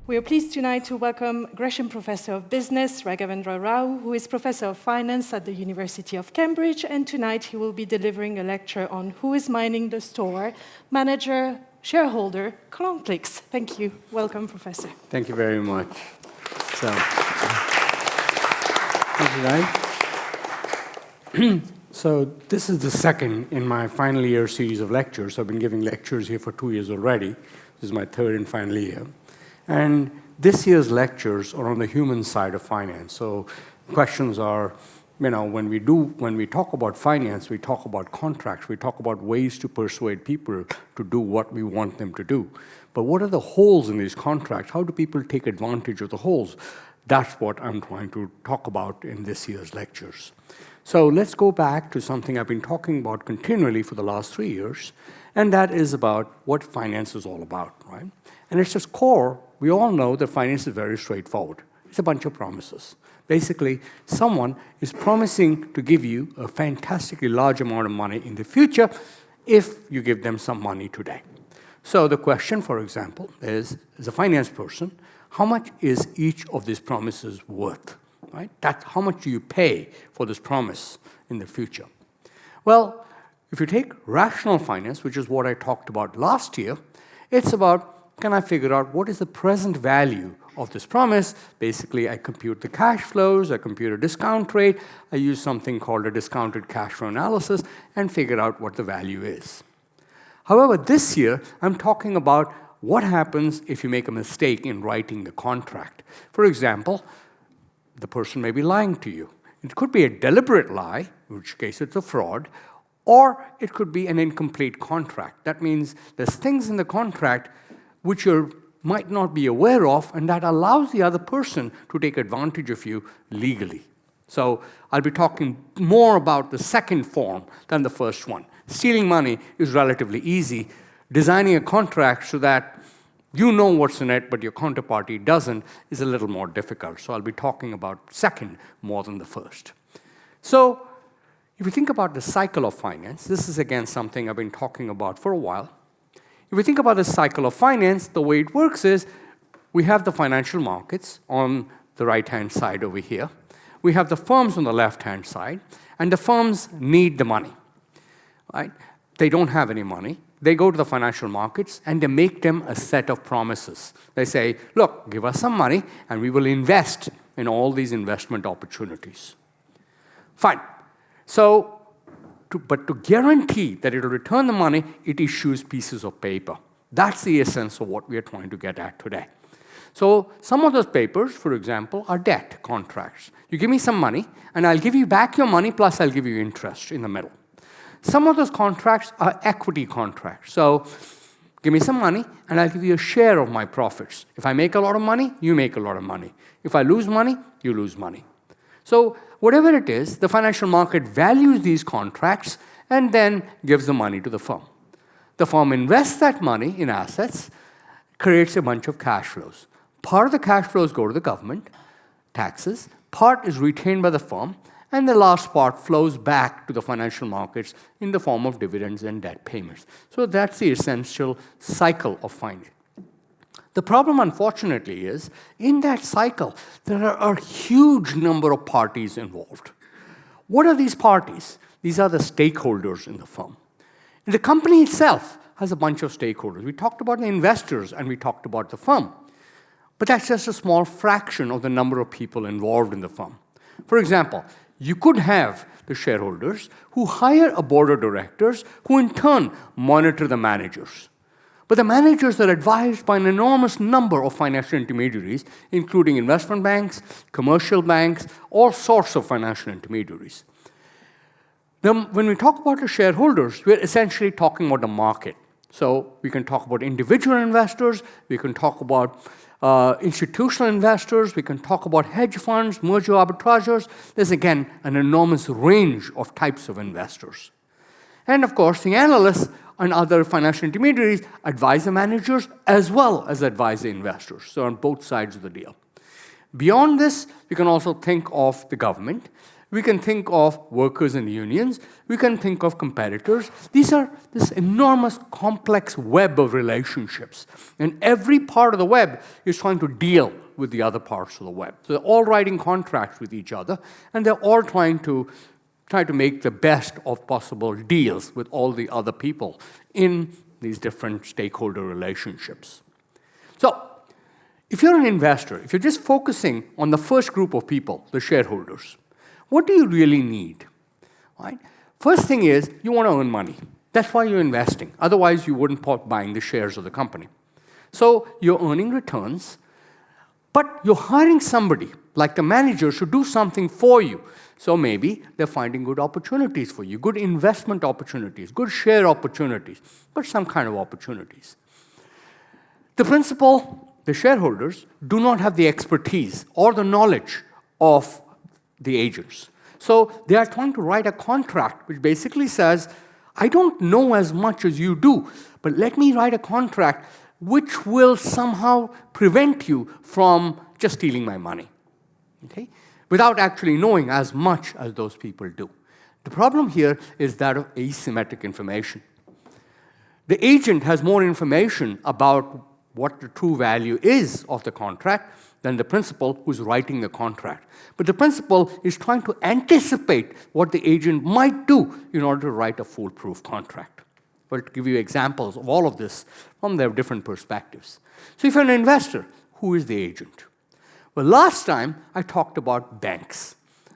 We are pleased tonight to welcome Gresham Professor of Business, Raghavendra Rau, who is Professor of Finance at the University of Cambridge, and tonight he will be delivering a lecture on who is mining the store, manager, shareholder, conflicts. Thank you. Welcome, Professor. Thank you very much. So, thank you, guys. So this is the second in my final year series of lectures. I've been giving lectures here for 2 years already. This is my third and final year. And this year's lectures are on the human side of finance. So questions are, when we talk about finance, we talk about contracts, we talk about ways to persuade people to do what we want them to do. But what are the holes in these contracts? How do people take advantage of the holes? That's what I'm trying to talk about in this year's lectures. So let's go back to something I've been talking about continually for the last 3 years, and that is about what finance is all about, right? And at its core, we all know that finance is very straightforward. It's a bunch of promises. Basically, someone is promising to give you a fantastically large amount of money in the future if you give them some money today. So the question, for example, is, as a finance person, how much is each of these promises worth? Right? That's how much do you pay for this promise in the future? Well, if you take rational finance, which is what I talked about last year, it's about, can I figure out what is the present value of this promise? Basically, I compute the cash flows, I compute a discount rate, I use something called a discounted cash flow analysis, and figure out what the value is. However, this year, I'm talking about what happens if you make a mistake in writing the contract. For example, the person may be lying to you. It could be a deliberate lie, in which case it's a fraud, or it could be an incomplete contract. That means there's things in the contract which you might not be aware of, and that allows the other person to take advantage of you legally. So I'll be talking more about the second form than the first one. Stealing money is relatively easy. Designing a contract so that you know what's in it, but your counterparty doesn't, is a little more difficult. So I'll be talking about second more than the first. So if you think about the cycle of finance, this is again something I've been talking about for a while. If we think about the cycle of finance, the way it works is we have the financial markets on the right-hand side over here. We have the firms on the left-hand side, and the firms need the money. Right? They don't have any money. They go to the financial markets, and they make them a set of promises. They say, look, give us some money, and we will invest in all these investment opportunities. Fine. So, but to guarantee that it will return the money, it issues pieces of paper. That's the essence of what we are trying to get at today. So some of those papers, for example, are debt contracts. You give me some money, and I'll give you back your money, plus I'll give you interest in the middle. Some of those contracts are equity contracts. So give me some money, and I'll give you a share of my profits. If I make a lot of money, you make a lot of money. If I lose money, you lose money. So whatever it is, the financial market values these contracts and then gives the money to the firm. The firm invests that money in assets, creates a bunch of cash flows. Part of the cash flows go to the government, taxes, part is retained by the firm, and the last part flows back to the financial markets in the form of dividends and debt payments. So that's the essential cycle of finance. The problem, unfortunately, is in that cycle, there are a huge number of parties involved. What are these parties? These are the stakeholders in the firm. The company itself has a bunch of stakeholders. We talked about the investors, and we talked about the firm. But that's just a small fraction of the number of people involved in the firm. For example, you could have the shareholders who hire a board of directors who, in turn, monitor the managers. But the managers are advised by an enormous number of financial intermediaries, including investment banks, commercial banks, all sorts of financial intermediaries. Then, when we talk about the shareholders, we're essentially talking about the market. So we can talk about individual investors, we can talk about institutional investors, we can talk about hedge funds, merger arbitrageurs. There's, again, an enormous range of types of investors. And, of course, the analysts and other financial intermediaries advise the managers as well as advise the investors, so on both sides of the deal. Beyond this, we can also think of the government. We can think of workers and unions. We can think of competitors. These are this enormous, complex web of relationships. And every part of the web is trying to deal with the other parts of the web. So they're all writing contracts with each other, and they're all trying to make the best of possible deals with all the other people in these different stakeholder relationships. So if you're an investor, if you're just focusing on the first group of people, the shareholders, what do you really need? Right? First thing is, you want to earn money. That's why you're investing. Otherwise, you wouldn't be buying the shares of the company. So you're earning returns, but you're hiring somebody, like the manager, to do something for you. So maybe they're finding good opportunities for you, good investment opportunities, good share opportunities, but some kind of opportunities. The principal, the shareholders, do not have the expertise or the knowledge of the agents. So they are trying to write a contract which basically says, I don't know as much as you do, but let me write a contract which will somehow prevent you from just stealing my money, okay? Without actually knowing as much as those people do. The problem here is that of asymmetric information. The agent has more information about what the true value is of the contract than the principal who's writing the contract. But the principal is trying to anticipate what the agent might do in order to write a foolproof contract. Well, to give you examples of all of this from their different perspectives. So if you're an investor, who is the agent? Well, last time I talked about banks.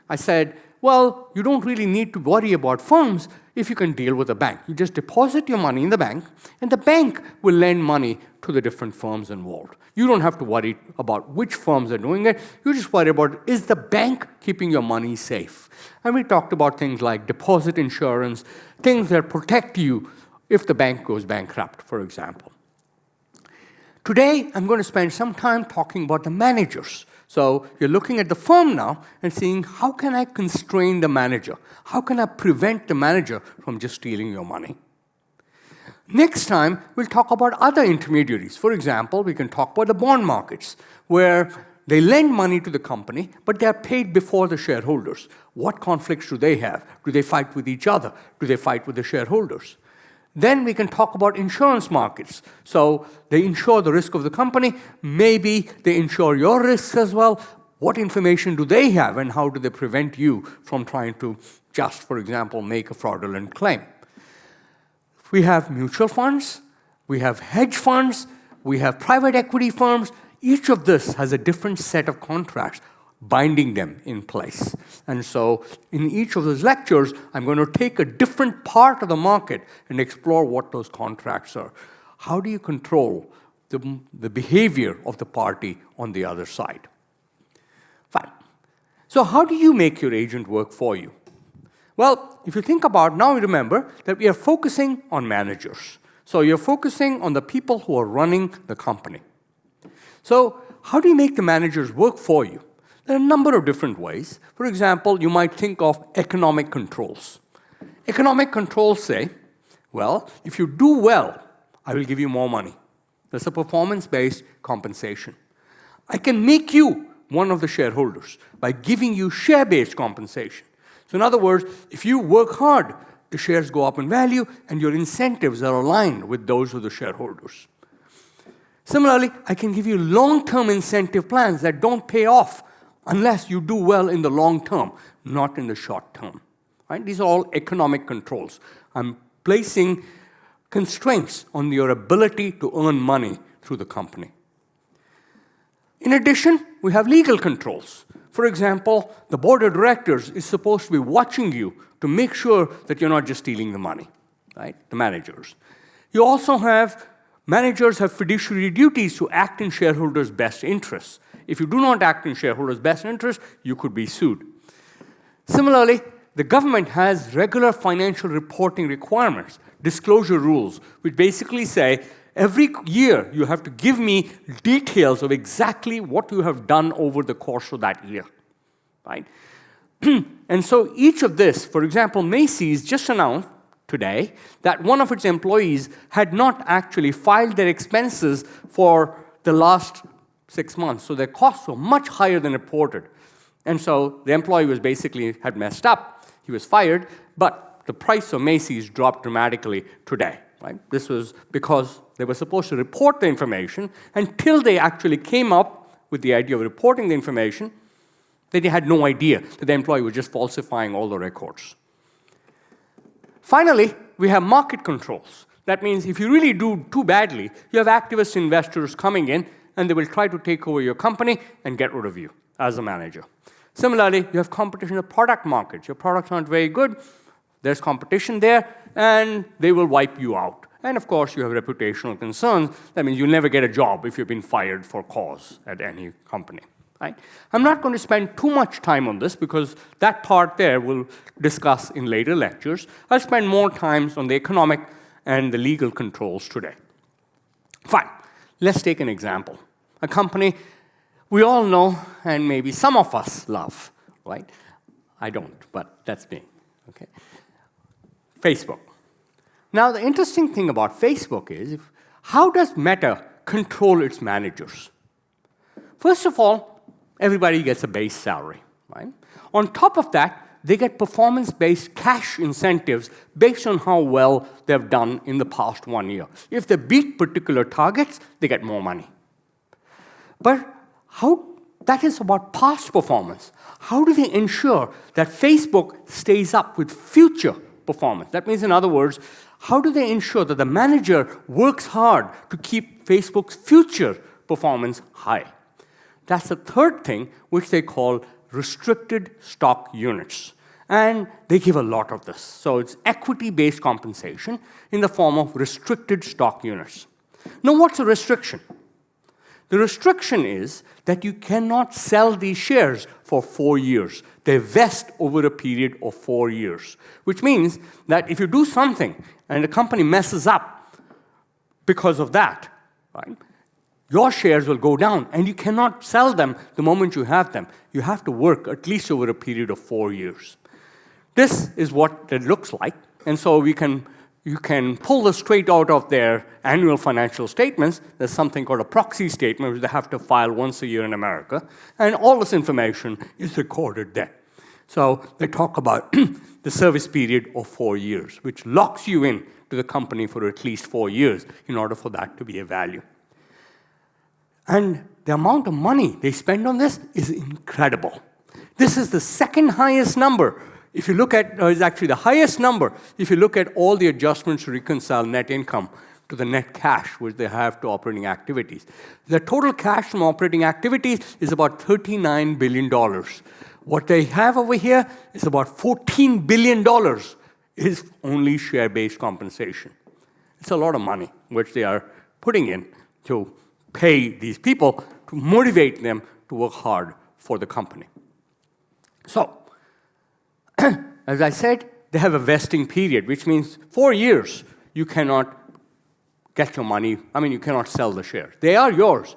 I said, well, you don't really need to worry about firms if you can deal with a bank. You just deposit your money in the bank, and the bank will lend money to the different firms involved. You don't have to worry about which firms are doing it. You just worry about, is the bank keeping your money safe? And we talked about things like deposit insurance, things that protect you if the bank goes bankrupt, for example. Today, I'm going to spend some time talking about the managers. So you're looking at the firm now and seeing, how can I constrain the manager? How can I prevent the manager from just stealing your money? Next time, we'll talk about other intermediaries. For example, we can talk about the bond markets, where they lend money to the company, but they're paid before the shareholders. What conflicts do they have? Do they fight with each other? Do they fight with the shareholders? Then we can talk about insurance markets. So they insure the risk of the company. Maybe they insure your risks as well. What information do they have, and how do they prevent you from trying to just, for example, make a fraudulent claim? We have mutual funds. We have hedge funds. We have private equity firms. Each of this has a different set of contracts binding them in place. And so in each of those lectures, I'm going to take a different part of the market and explore what those contracts are. How do you control the behavior of the party on the other side? Fine. So how do you make your agent work for you? Well, if you think about, now remember that we are focusing on managers. So you're focusing on the people who are running the company. So how do you make the managers work for you? There are a number of different ways. For example, you might think of economic controls. Economic controls say, well, if you do well, I will give you more money. That's a performance-based compensation. I can make you one of the shareholders by giving you share-based compensation. So in other words, if you work hard, the shares go up in value, and your incentives are aligned with those of the shareholders. Similarly, I can give you long-term incentive plans that don't pay off unless you do well in the long term, not in the short term. Right? These are all economic controls. I'm placing constraints on your ability to earn money through the company. In addition, we have legal controls. For example, the board of directors is supposed to be watching you to make sure that you're not just stealing the money, right? The managers. You also have, managers have fiduciary duties to act in shareholders' best interests. If you do not act in shareholders' best interest, you could be sued. Similarly, the government has regular financial reporting requirements, disclosure rules, which basically say, every year you have to give me details of exactly what you have done over the course of that year, right? And so each of this, for example, Macy's just announced today that one of its employees had not actually filed their expenses for the last 6 months. So their costs were much higher than reported. And so the employee was basically had messed up. He was fired, but the price of Macy's dropped dramatically today. Right? This was because they were supposed to report the information. Until they actually came up with the idea of reporting the information, they had no idea that the employee was just falsifying all the records. Finally, we have market controls. That means if you really do too badly, you have activist investors coming in, and they will try to take over your company and get rid of you as a manager. Similarly, you have competition in the product market. Your products aren't very good. There's competition there, and they will wipe you out. And of course, you have reputational concerns. That means you'll never get a job if you've been fired for cause at any company. Right? I'm not going to spend too much time on this because that part there we'll discuss in later lectures. I'll spend more time on the economic and the legal controls today. Fine. Let's take an example. A company we all know and maybe some of us love, right? I don't, but that's me. Okay. Facebook. Now, the interesting thing about Facebook is, how does Meta control its managers? First of all, everybody gets a base salary, right? On top of that, they get performance-based cash incentives based on how well they've done in the past 1 year. If they beat particular targets, they get more money. But that is about past performance. How do they ensure that Facebook stays up with future performance? That means, in other words, how do they ensure that the manager works hard to keep Facebook's future performance high? That's the third thing, which they call restricted stock units. And they give a lot of this. So it's equity-based compensation in the form of restricted stock units. Now, what's a restriction? The restriction is that you cannot sell these shares for 4 years. They vest over a period of 4 years, which means that if you do something and the company messes up because of that, right, your shares will go down, and you cannot sell them the moment you have them. You have to work at least over a period of 4 years. This is what it looks like, and so you can pull this straight out of their annual financial statements. There's something called a proxy statement, which they have to file once a year in America, and all this information is recorded there. So they talk about the service period of 4 years, which locks you in to the company for at least 4 years in order for that to be a value. And the amount of money they spend on this is incredible. This is the second highest number. If you look at, it's actually the highest number if you look at all the adjustments to reconcile net income to the net cash which they have to operating activities. The total cash from operating activities is about $39 billion. What they have over here is about $14 billion is only share-based compensation. It's a lot of money which they are putting in to pay these people to motivate them to work hard for the company. So, as I said, they have a vesting period, which means 4 years you cannot get your money. I mean, you cannot sell the shares. They are yours,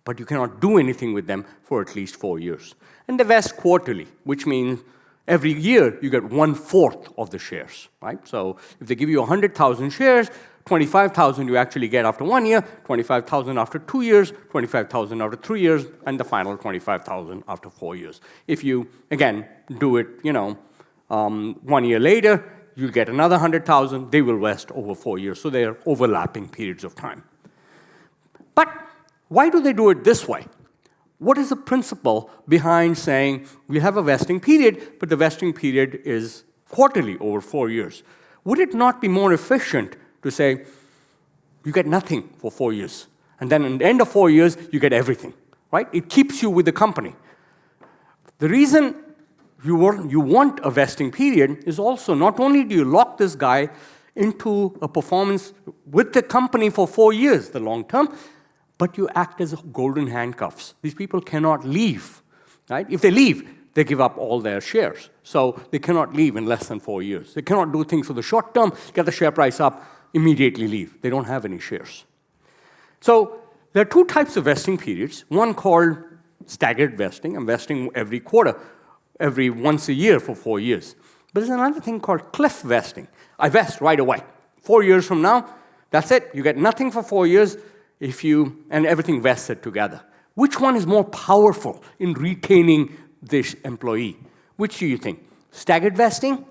but you cannot do anything with them for at least 4 years. And they vest quarterly, which means every year you get 1/4 of the shares, right? So if they give you 100,000 shares, 25,000 you actually get after 1 year, 25,000 after 2 years, 25,000 after 3 years, and the final 25,000 after 4 years. If you, again, do it, 1 year later, you'll get another 100,000. They will vest over 4 years. So they are overlapping periods of time. But why do they do it this way? What is the principle behind saying we have a vesting period, but the vesting period is quarterly over 4 years? Would it not be more efficient to say, you get nothing for 4 years, and then at the end of 4 years, you get everything, right? It keeps you with the company. The reason you want a vesting period is also not only do you lock this guy into a performance with the company for 4 years, the long term, but you act as golden handcuffs. These people cannot leave, right? If they leave, they give up all their shares. So they cannot leave in less than 4 years. They cannot do things for the short term, get the share price up, immediately leave. They don't have any shares. So there are two types of vesting periods. One called staggered vesting. I'm vesting every quarter, every once a year for 4 years. But there's another thing called cliff vesting. I vest right away. 4 years from now, that's it. You get nothing for 4 years and everything vested together. Which one is more powerful in retaining this employee. Which do you think? Staggered vesting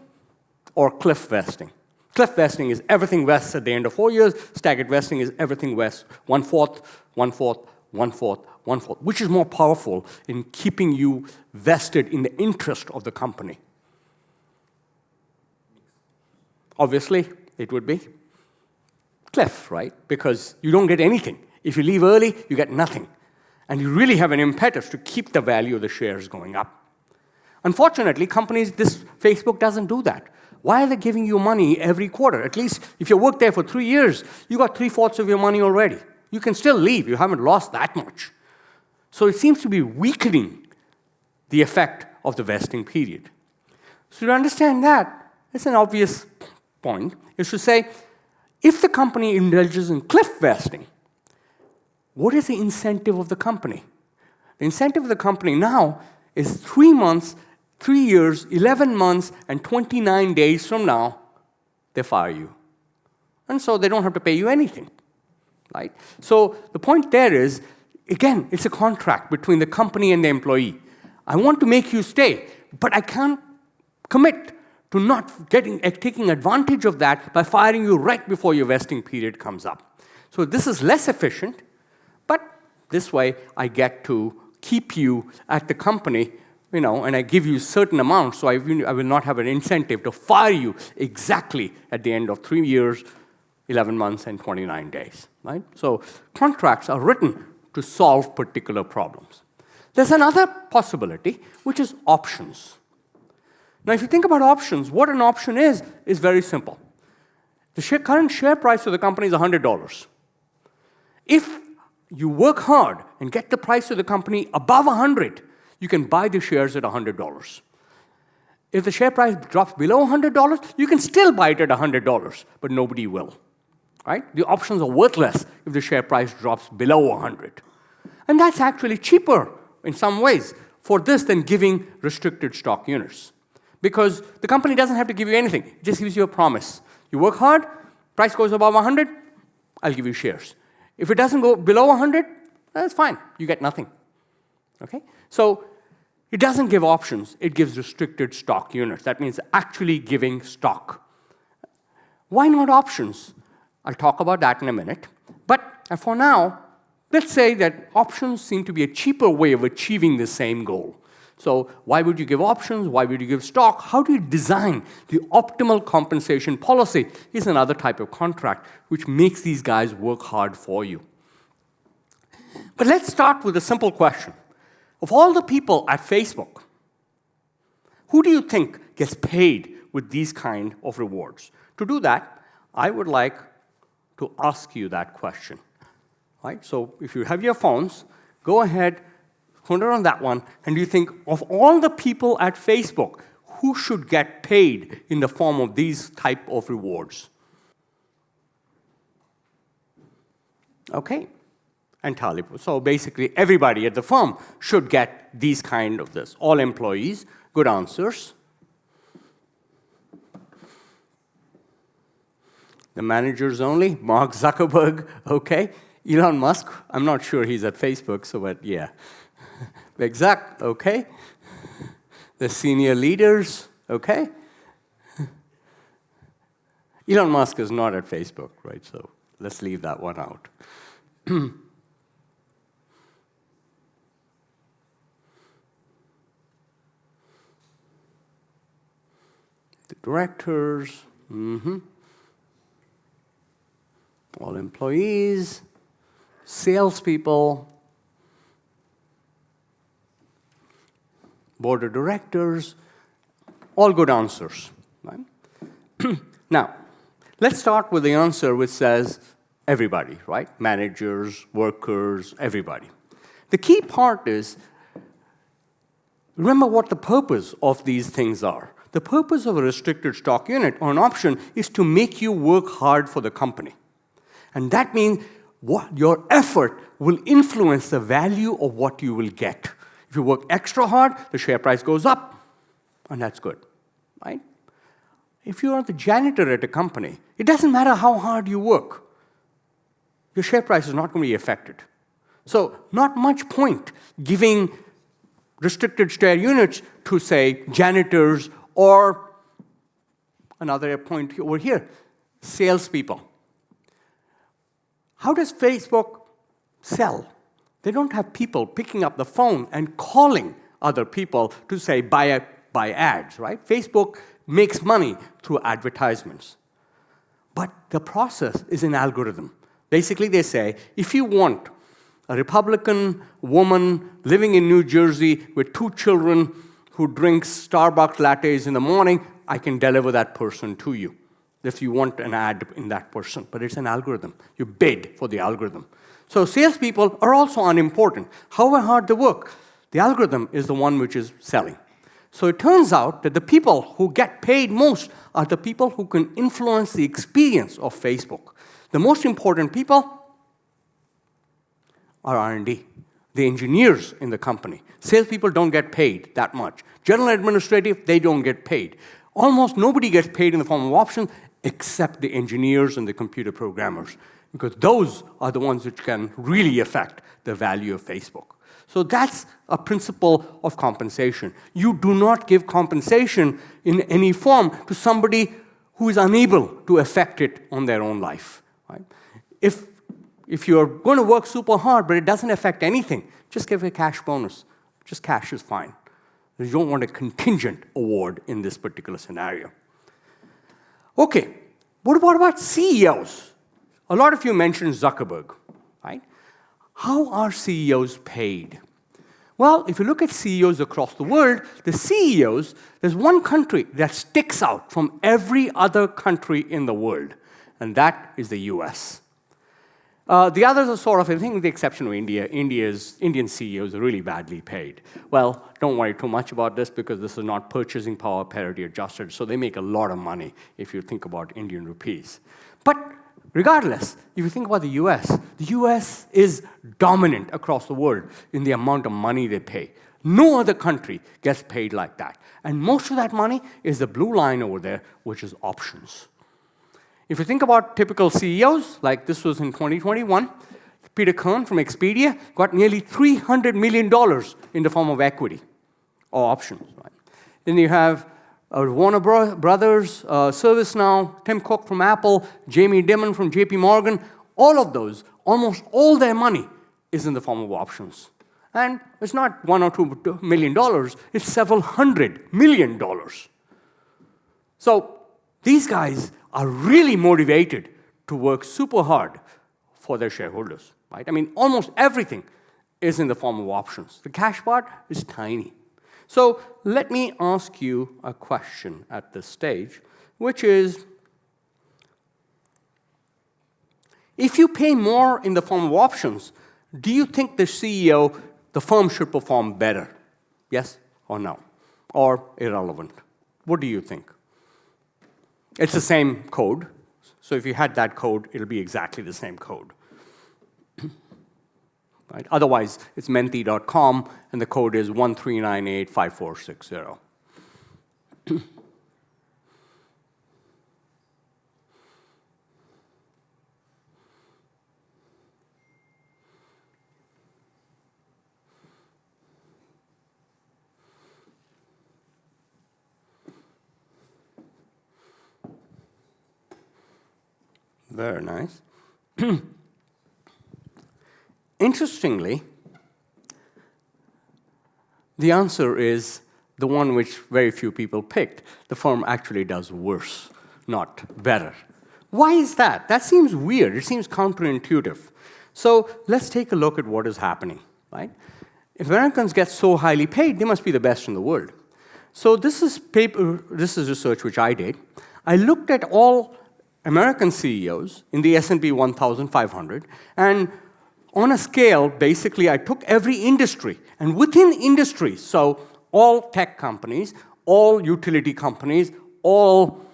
or cliff vesting? Cliff vesting is everything vests at the end of 4 years. Staggered vesting is everything vests 1/4, 1/4, 1/4, 1/4. Which is more powerful in keeping you vested in the interest of the company? Obviously, it would be cliff, right? Because you don't get anything. If you leave early, you get nothing. And you really have an impetus to keep the value of the shares going up. Unfortunately, Facebook doesn't do that. Why are they giving you money every quarter? At least if you work there for 3 years, you got 3/4 of your money already. You can still leave. You haven't lost that much. So it seems to be weakening the effect of the vesting period. So to understand that, it's an obvious point, is to say, if the company indulges in cliff vesting, what is the incentive of the company? The incentive of the company now is 3 months, 3 years, 11 months, and 29 days from now, they fire you. And so they don't have to pay you anything, right? So the point there is, again, it's a contract between the company and the employee. I want to make you stay, but I can't commit to not taking advantage of that by firing you right before your vesting period comes up. So this is less efficient, but this way I get to keep you at the company, and I give you certain amounts, so I will not have an incentive to fire you exactly at the end of 3 years, 11 months, and 29 days, right? So contracts are written to solve particular problems. There's another possibility, which is options. Now, if you think about options, what an option is very simple. The current share price of the company is $100. If you work hard and get the price of the company above 100, you can buy the shares at $100. If the share price drops below $100, you can still buy it at $100, but nobody will, right? The options are worthless if the share price drops below 100. And that's actually cheaper in some ways for this than giving restricted stock units. Because the company doesn't have to give you anything. It just gives you a promise. You work hard, price goes above 100, I'll give you shares. If it doesn't go below 100, that's fine. You get nothing. Okay? So it doesn't give options. It gives restricted stock units. That means actually giving stock. Why not options? I'll talk about that in a minute. But for now, let's say that options seem to be a cheaper way of achieving the same goal. So why would you give options? Why would you give stock? How do you design the optimal compensation policy? Is another type of contract which makes these guys work hard for you. But let's start with a simple question. Of all the people at Facebook, who do you think gets paid with these kind of rewards? To do that, I would like to ask you that question. Right? So if you have your phones, go ahead, put it on that one, and you think of all the people at Facebook, who should get paid in the form of these type of rewards? Okay, entirely. So basically, everybody at the firm should get these kind of this. All employees, good answers. The managers only, Mark Zuckerberg, okay. Elon Musk, I'm not sure he's at Facebook, so but yeah. Exact, okay. The senior leaders, okay. Elon Musk is not at Facebook, right? So let's leave that one out. The directors, all employees, salespeople, board of directors, all good answers. Right? Now, let's start with the answer which says everybody, right? Managers, workers, everybody. The key part is, remember what the purpose of these things are. The purpose of a restricted stock unit or an option is to make you work hard for the company. And that means your effort will influence the value of what you will get. If you work extra hard, the share price goes up, and that's good, right? If you are the janitor at a company, it doesn't matter how hard you work. Your share price is not going to be affected. So not much point giving restricted share units to, say, janitors or another point over here, salespeople. How does Facebook sell? They don't have people picking up the phone and calling other people to say, buy ads, right? Facebook makes money through advertisements. But the process is an algorithm. Basically, they say, if you want a Republican woman living in New Jersey with 2 children who drinks Starbucks lattes in the morning, I can deliver that person to you if you want an ad in that person. But it's an algorithm. You bid for the algorithm. So salespeople are also unimportant. However hard they work, the algorithm is the one which is selling. So it turns out that the people who get paid most are the people who can influence the experience of Facebook. The most important people are R&D, the engineers in the company. Salespeople don't get paid that much. General administrative, they don't get paid. Almost nobody gets paid in the form of options except the engineers and the computer programmers, because those are the ones which can really affect the value of Facebook. So that's a principle of compensation. You do not give compensation in any form to somebody who is unable to affect it on their own life. Right? If you're going to work super hard, but it doesn't affect anything, just give a cash bonus. Just cash is fine. You don't want a contingent award in this particular scenario. Okay, what about CEOs? A lot of you mentioned Zuckerberg, right? How are CEOs paid? Well, if you look at CEOs across the world, the CEOs, there's one country that sticks out from every other country in the world, and that is the US. The others are sort of, I think with the exception of India, Indian CEOs are really badly paid. Well, don't worry too much about this because this is not purchasing power parity adjusted, so they make a lot of money if you think about Indian rupees. But regardless, if you think about the US is dominant across the world in the amount of money they pay. No other country gets paid like that. And most of that money is the blue line over there, which is options. If you think about typical CEOs, like this was in 2021, Peter Kern from Expedia got nearly $300 million in the form of equity or options. Right? Then you have Warner Brothers, ServiceNow, Tim Cook from Apple, Jamie Dimon from JP Morgan. All of those, almost all their money is in the form of options. And it's not $1 or $2 million, it's several $100 million. So these guys are really motivated to work super hard for their shareholders, right? I mean, almost everything is in the form of options. The cash part is tiny. So let me ask you a question at this stage, which is, if you pay more in the form of options, do you think the CEO, the firm should perform better? Yes or no? Or irrelevant? What do you think? It's the same code. So if you had that code, it'll be exactly the same code. Right? Otherwise, it's menti.com, and the code is 13985460. Very nice. Interestingly, the answer is the one which very few people picked. The firm actually does worse, not better. Why is that? That seems weird. It seems counterintuitive. So let's take a look at what is happening. Right? If Americans get so highly paid, they must be the best in the world. So this is research which I did. I looked at all American CEOs in the S&P 1,500, and on a scale, basically, I took every industry, and within industries, so all tech companies, all utility companies, all,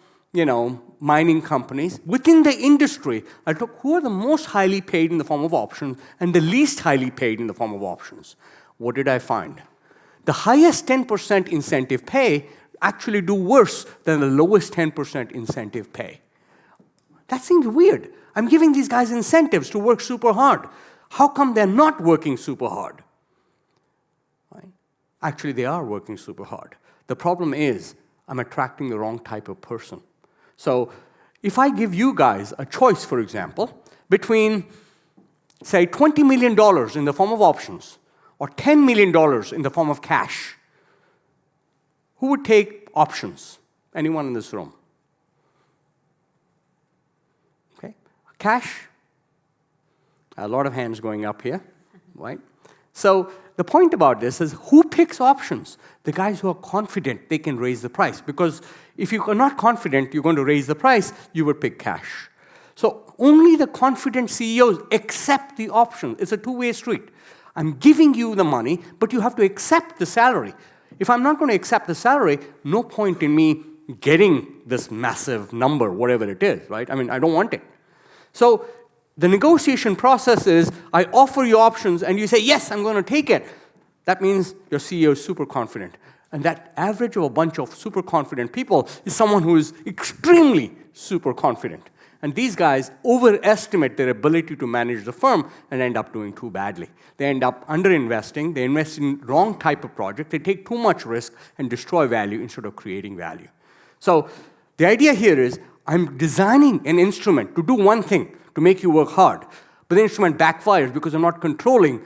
mining companies, within the industry, I took who are the most highly paid in the form of options and the least highly paid in the form of options. What did I find? The highest 10% incentive pay actually do worse than the lowest 10% incentive pay. That seems weird. I'm giving these guys incentives to work super hard. How come they're not working super hard? Right? Actually, they are working super hard. The problem is I'm attracting the wrong type of person. So if I give you guys a choice, for example, between, say, $20 million in the form of options or $10 million in the form of cash, who would take options? Anyone in this room? Okay. Cash? A lot of hands going up here, right? So the point about this is who picks options? The guys who are confident they can raise the price. Because if you are not confident you're going to raise the price, you would pick cash. So only the confident CEOs accept the option. It's a two-way street. I'm giving you the money, but you have to accept the salary. If I'm not going to accept the salary, no point in me getting this massive number, whatever it is, right? I mean, I don't want it. So the negotiation process is I offer you options, and you say, yes, I'm going to take it. That means your CEO is super confident. And that average of a bunch of super confident people is someone who is extremely super confident. And these guys overestimate their ability to manage the firm and end up doing too badly. They end up underinvesting. They invest in wrong type of project. They take too much risk and destroy value instead of creating value. So the idea here is I'm designing an instrument to do one thing, to make you work hard. But the instrument backfires because I'm not controlling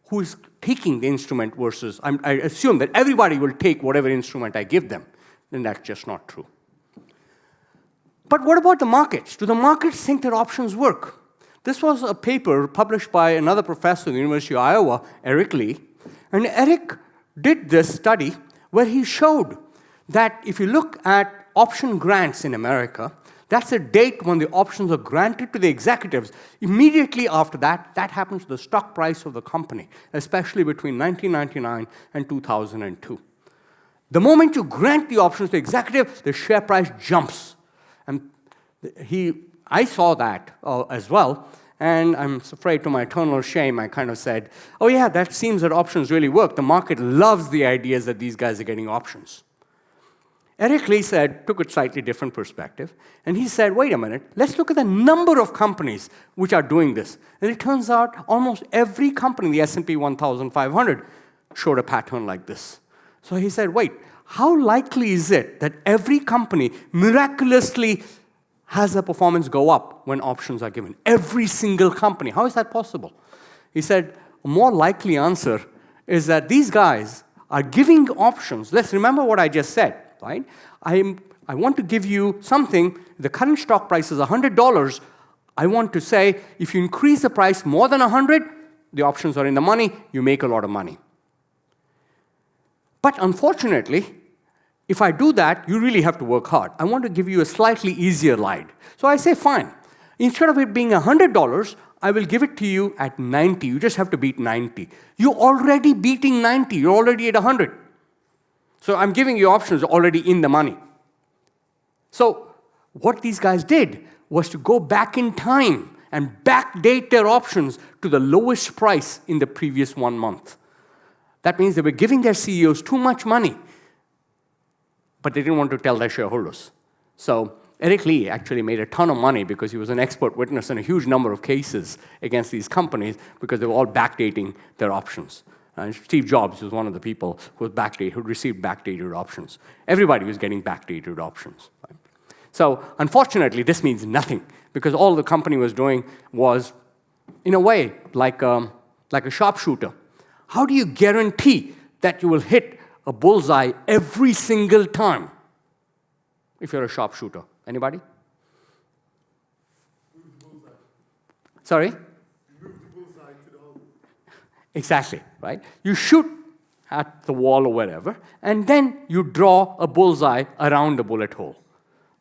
who is taking the instrument versus I assume that everybody will take whatever instrument I give them. Then that's just not true. But what about the markets? Do the markets think that options work? This was a paper published by another professor at the University of Iowa, Eric Lee. And Eric did this study where he showed that if you look at option grants in America, that's a date when the options are granted to the executives. Immediately after that, that happens to the stock price of the company, especially between 1999 and 2002. The moment you grant the options to the executive, the share price jumps. And I saw that as well, and I'm afraid to my eternal shame, I kind of said, oh yeah, that seems that options really work. The market loves the ideas that these guys are getting options. Eric Lee took a slightly different perspective, and he said, wait a minute, let's look at the number of companies which are doing this. And it turns out almost every company in the S&P 1,500 showed a pattern like this. So he said, wait, how likely is it that every company miraculously has a performance go up when options are given? Every single company. How is that possible? He said, a more likely answer is that these guys are giving options. Let's remember what I just said. Right? I want to give you something. The current stock price is $100. I want to say, if you increase the price more than 100, the options are in the money, you make a lot of money. But unfortunately, if I do that, you really have to work hard. I want to give you a slightly easier ride. So I say, fine. Instead of it being $100, I will give it to you at 90. You just have to beat 90. You're already beating 90. You're already at 100. So I'm giving you options already in the money. So what these guys did was to go back in time and backdate their options to the lowest price in the previous 1 month. That means they were giving their CEOs too much money, but they didn't want to tell their shareholders. So Eric Lee actually made a ton of money because he was an expert witness in a huge number of cases against these companies because they were all backdating their options. Steve Jobs was one of the people who received backdated options. Everybody was getting backdated options. Right? So unfortunately, this means nothing because all the company was doing was, in a way, like a sharpshooter. How do you guarantee that you will hit a bullseye every single time if you're a sharpshooter? Anybody? Sorry? Exactly, right? You shoot at the wall or whatever, and then you draw a bullseye around the bullet hole.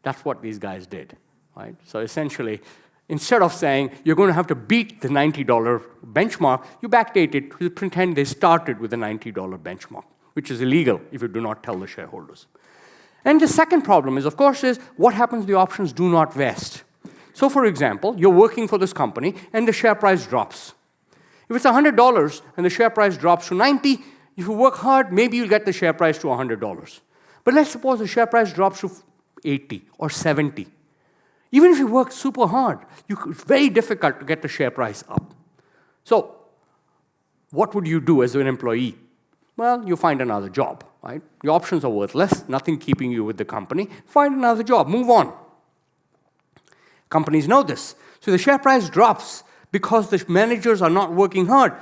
That's what these guys did, right? So essentially, instead of saying you're going to have to beat the $90 benchmark, you backdate it, you pretend they started with a $90 benchmark, which is illegal if you do not tell the shareholders. And the second problem is, of course, what happens if the options do not vest? So for example, you're working for this company, and the share price drops. If it's $100 and the share price drops to 90, if you work hard, maybe you'll get the share price to $100. But let's suppose the share price drops to 80 or 70. Even if you work super hard, it's very difficult to get the share price up. So what would you do as an employee? Well, you find another job, right? Your options are worthless, nothing keeping you with the company. Find another job, move on. Companies know this. So the share price drops because the managers are not working hard.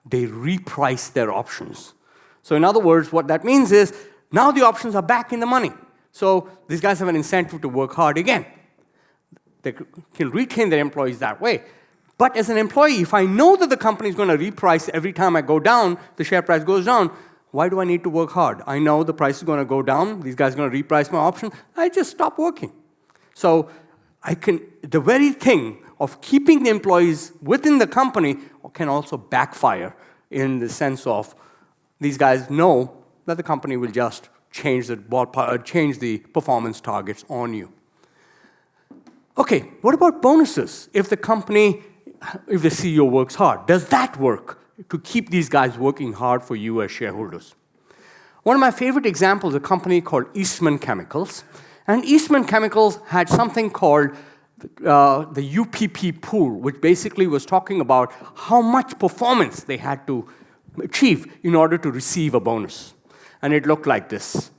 They reprice their options. So in other words, what that means is now the options are back in the money. So these guys have an incentive to work hard again. They can retain their employees that way. But as an employee, if I know that the company is going to reprice every time I go down, the share price goes down, why do I need to work hard? I know the price is going to go down. These guys are going to reprice my option. I just stop working. So the very thing of keeping the employees within the company can also backfire in the sense of these guys know that the company will just change the performance targets on you. Okay, what about bonuses? If the CEO works hard, does that work to keep these guys working hard for you as shareholders? One of my favorite examples is a company called Eastman Chemicals. And Eastman Chemicals had something called the UPP pool, which basically was talking about how much performance they had to achieve in order to receive a bonus. And it looked like this.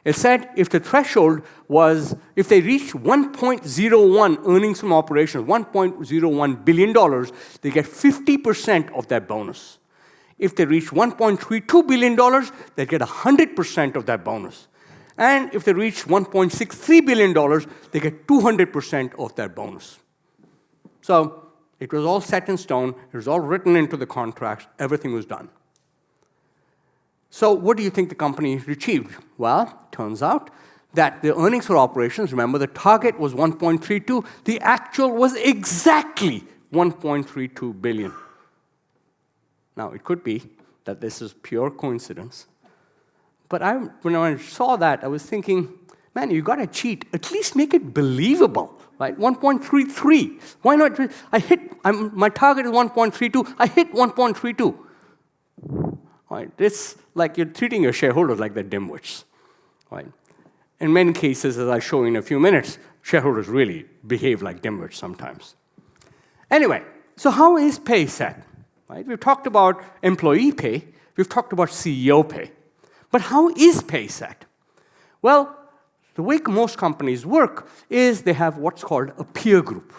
It said if the threshold was, if they reached 1.01 earnings from operations, $1.01 billion, they get 50% of that bonus. If they reach $1.32 billion, they get 100% of that bonus. And if they reach $1.63 billion, they get 200% of that bonus. So it was all set in stone. It was all written into the contracts. Everything was done. So what do you think the company achieved? Well, turns out that the earnings for operations, remember the target was 1.32, the actual was exactly 1.32 billion. Now, it could be that this is pure coincidence. But when I saw that, I was thinking, man, you got to cheat. At least make it believable, right? 1.33. Why not? My target is 1.32. I hit 1.32. Right? It's like you're treating your shareholders like they're dimwits. Right? In many cases, as I'll show you in a few minutes, shareholders really behave like dimwits sometimes. Anyway, so how is pay set? Right? We've talked about employee pay. We've talked about CEO pay. But how is pay set? Well, the way most companies work is they have what's called a peer group.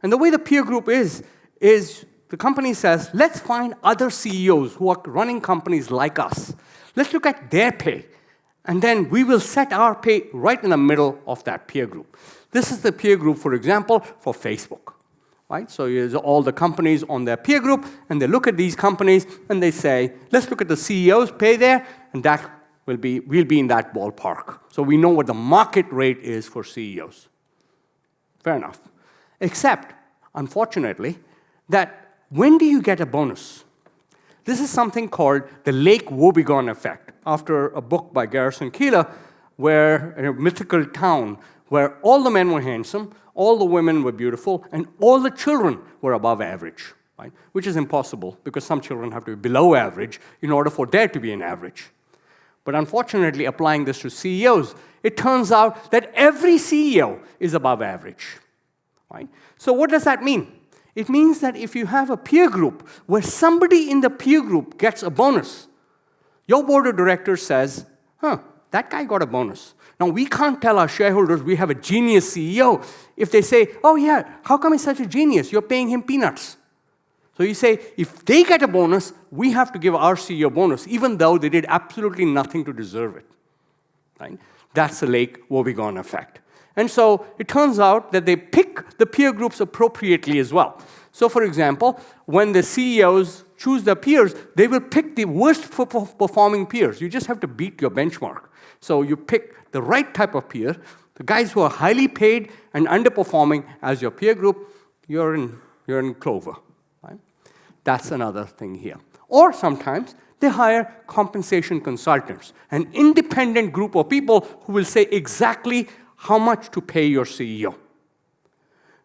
And the way the peer group is the company says, let's find other CEOs who are running companies like us. Let's look at their pay. And then we will set our pay right in the middle of that peer group. This is the peer group, for example, for Facebook. Right? So here's all the companies on their peer group, and they look at these companies, and they say, let's look at the CEO's pay there, and we'll be in that ballpark. So we know what the market rate is for CEOs. Fair enough. Except, unfortunately, that when do you get a bonus? This is something called the Lake Wobegon effect, after a book by Garrison Keillor, where in a mythical town where all the men were handsome, all the women were beautiful, and all the children were above average, right? Which is impossible, because some children have to be below average in order for there to be an average. But unfortunately, applying this to CEOs, it turns out that every CEO is above average, right? So what does that mean? It means that if you have a peer group where somebody in the peer group gets a bonus, your board of directors says, that guy got a bonus. Now, we can't tell our shareholders we have a genius CEO if they say, oh, yeah, how come he's such a genius? You're paying him peanuts. So you say, if they get a bonus, we have to give our CEO a bonus, even though they did absolutely nothing to deserve it. Right? That's the Lake Wobegon effect. And so it turns out that they pick the peer groups appropriately as well. So, for example, when the CEOs choose their peers, they will pick the worst performing peers. You just have to beat your benchmark. So you pick the right type of peer, the guys who are highly paid and underperforming as your peer group, you're in clover. Right? That's another thing here. Or sometimes they hire compensation consultants, an independent group of people who will say exactly how much to pay your CEO.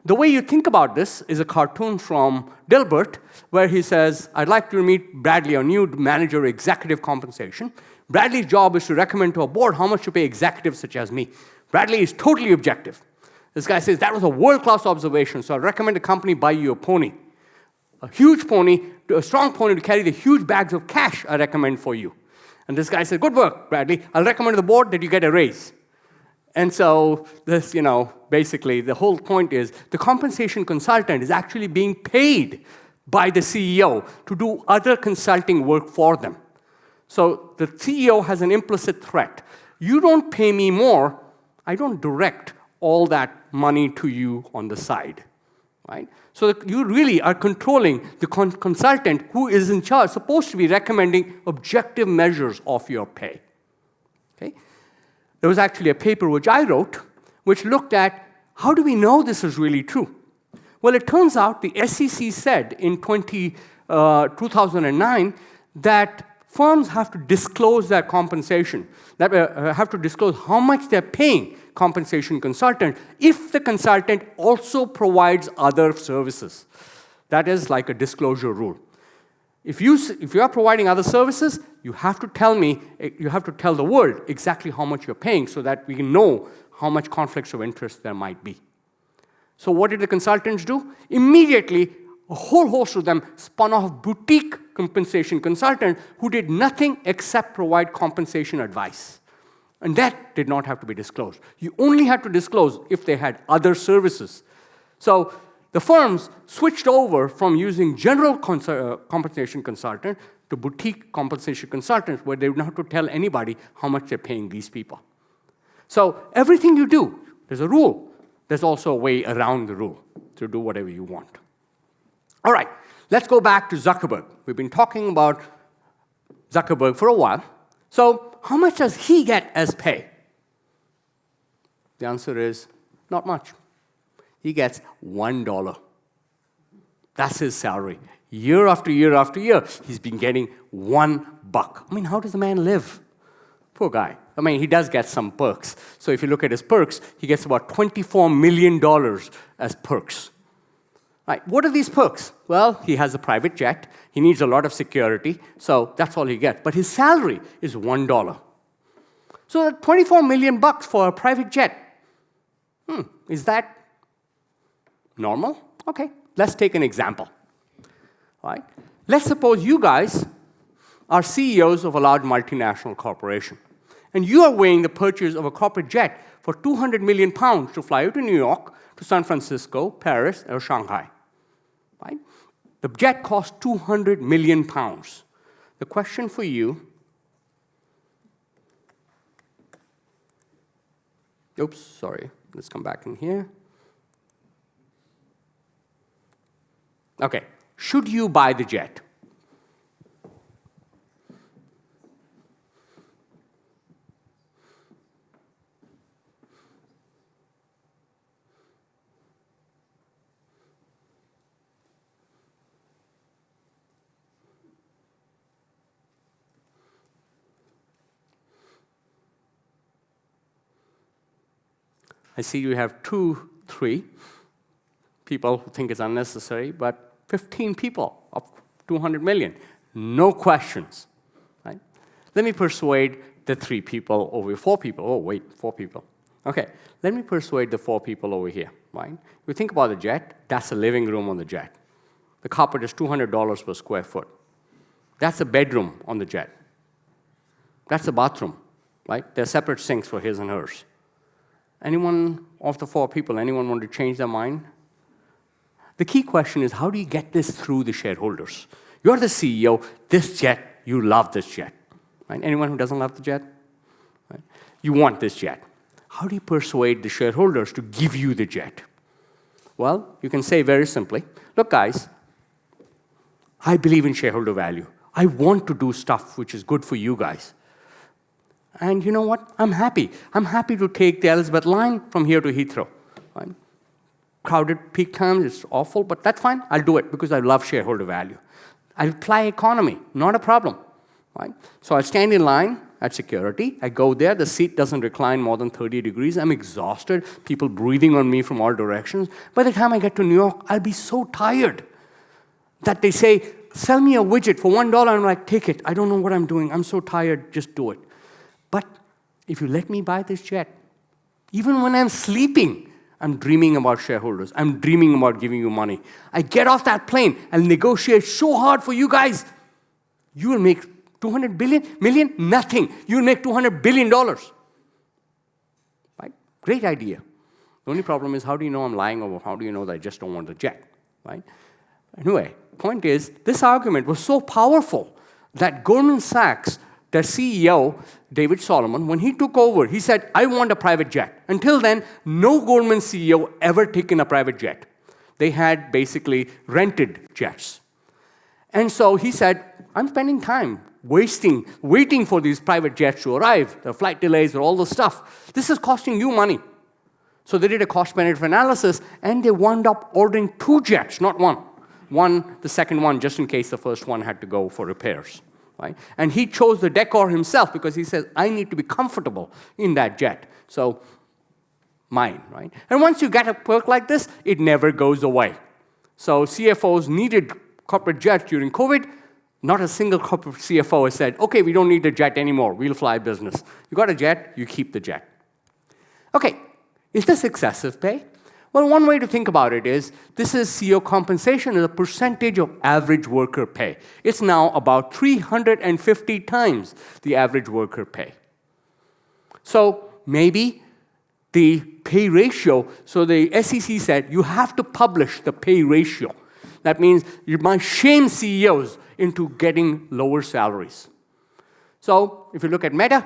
The way you think about this is a cartoon from Dilbert, where he says, I'd like to meet Bradley, our new manager of executive compensation. Bradley's job is to recommend to a board how much to pay executives such as me. Bradley is totally objective. This guy says, that was a world-class observation, so I recommend a company buy you a pony. A huge pony, a strong pony to carry the huge bags of cash I recommend for you. And this guy said, good work, Bradley. I'll recommend to the board that you get a raise. And so this, basically the whole point is the compensation consultant is actually being paid by the CEO to do other consulting work for them. So the CEO has an implicit threat. You don't pay me more, I don't direct all that money to you on the side. Right? So you really are controlling the consultant who is in charge, supposed to be recommending objective measures of your pay. Okay? There was actually a paper which I wrote, which looked at how do we know this is really true? Well, it turns out the SEC said in 2009 that firms have to disclose their compensation, that have to disclose how much they're paying compensation consultant if the consultant also provides other services. That is like a disclosure rule. If you are providing other services, you have to tell me, you have to tell the world exactly how much you're paying so that we can know how much conflicts of interest there might be. So what did the consultants do? Immediately, a whole host of them spun off boutique compensation consultants who did nothing except provide compensation advice. And that did not have to be disclosed. You only had to disclose if they had other services. So the firms switched over from using general compensation consultant to boutique compensation consultants where they would not have to tell anybody how much they're paying these people. So everything you do, there's a rule. There's also a way around the rule to do whatever you want. All right, let's go back to Zuckerberg. We've been talking about Zuckerberg for a while. So how much does he get as pay? The answer is not much. He gets $1. That's his salary. Year after year after year, he's been getting $1. I mean, how does the man live? Poor guy. I mean, he does get some perks. So if you look at his perks, he gets about $24 million as perks. Right. What are these perks? Well, he has a private jet. He needs a lot of security. So that's all he gets. But his salary is $1. So $24 million for a private jet. Is that normal? Okay, let's take an example. All right. Let's suppose you guys are CEOs of a large multinational corporation. And you are weighing the purchase of a corporate jet for 200 million pounds to fly you to New York, to San Francisco, Paris, or Shanghai. Right? The jet costs 200 million pounds. The question for you, oops, sorry, let's come back in here. Okay, should you buy the jet? I see you have 2, 3 people who think it's unnecessary, but 15 people of 200 million. No questions. Right? Let me persuade the 3 people over 4 people. Oh, wait, 4 people. Okay, let me persuade the 4 people over here. Right? You think about the jet, that's a living room on the jet. The carpet is $200 per square foot. That's a bedroom on the jet. That's a bathroom. Right? There are separate sinks for his and hers. Anyone of the 4 people, anyone want to change their mind? The key question is, how do you get this through the shareholders? You're the CEO, this jet, you love this jet. Right? Anyone who doesn't love the jet? Right? You want this jet. How do you persuade the shareholders to give you the jet? Well, you can say very simply, look guys, I believe in shareholder value. I want to do stuff which is good for you guys. And you know what? I'm happy. I'm happy to take the Elizabeth line from here to Heathrow. Right? Crowded peak times, it's awful, but that's fine. I'll do it because I love shareholder value. I'll fly economy, not a problem. Right? So I stand in line at security. I go there. The seat doesn't recline more than 30 degrees. I'm exhausted. People breathing on me from all directions. By the time I get to New York, I'll be so tired that they say, sell me a widget for $1. I'm like, take it. I don't know what I'm doing. I'm so tired. Just do it. But if you let me buy this jet, even when I'm sleeping, I'm dreaming about shareholders. I'm dreaming about giving you money. I get off that plane and negotiate so hard for you guys. You will make 200 million? Nothing. You'll make $200 billion. Right? Great idea. The only problem is, how do you know I'm lying, or how do you know that I just don't want the jet? Right? Anyway, point is, this argument was so powerful that Goldman Sachs, their CEO, David Solomon, when he took over, he said, I want a private jet. Until then, no Goldman CEO ever taken a private jet. They had basically rented jets. And so he said, I'm spending time waiting for these private jets to arrive, the flight delays or all the stuff. This is costing you money. So they did a cost-benefit analysis, and they wound up ordering 2 jets, not one. The second one, just in case the first one had to go for repairs. Right? And he chose the decor himself because he says, I need to be comfortable in that jet. So, mine, right? And once you get a perk like this, it never goes away. So CFOs needed corporate jets during COVID. Not a single corporate CFO has said, okay, we don't need a jet anymore. We'll fly business. You got a jet, you keep the jet. Okay, is this excessive pay? Well, one way to think about it is, this is CEO compensation as a percentage of average worker pay. It's now about 350 times the average worker pay. So maybe the pay ratio, so the SEC said, you have to publish the pay ratio. That means you might shame CEOs into getting lower salaries. So if you look at Meta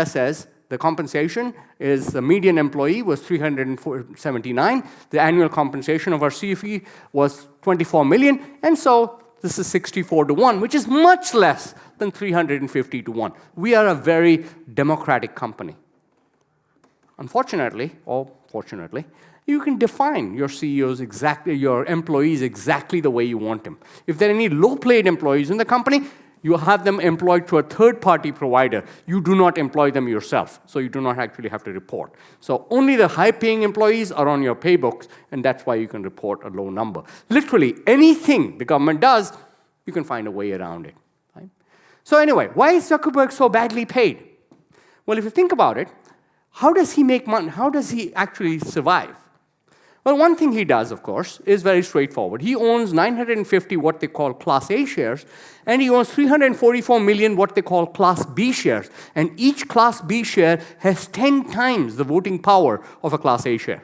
says, the compensation is, the median employee was $379. The annual compensation of our CFE was $24 million. And so this is 64-1, which is much less than 350-1. We are a very democratic company. Unfortunately, or fortunately, you can define your CEOs exactly, your employees exactly the way you want them. If there are any low-paid employees in the company, you have them employed to a third-party provider. You do not employ them yourself, so you do not actually have to report. So only the high-paying employees are on your paybooks, and that's why you can report a low number. Literally, anything the government does, you can find a way around it. Right? So anyway, why is Zuckerberg so badly paid? Well, if you think about it, how does he make money? How does he actually survive? Well, one thing he does, of course, is very straightforward. He owns 950 what they call Class A shares, and he owns 344 million what they call Class B shares. And each Class B share has 10 times the voting power of a Class A share.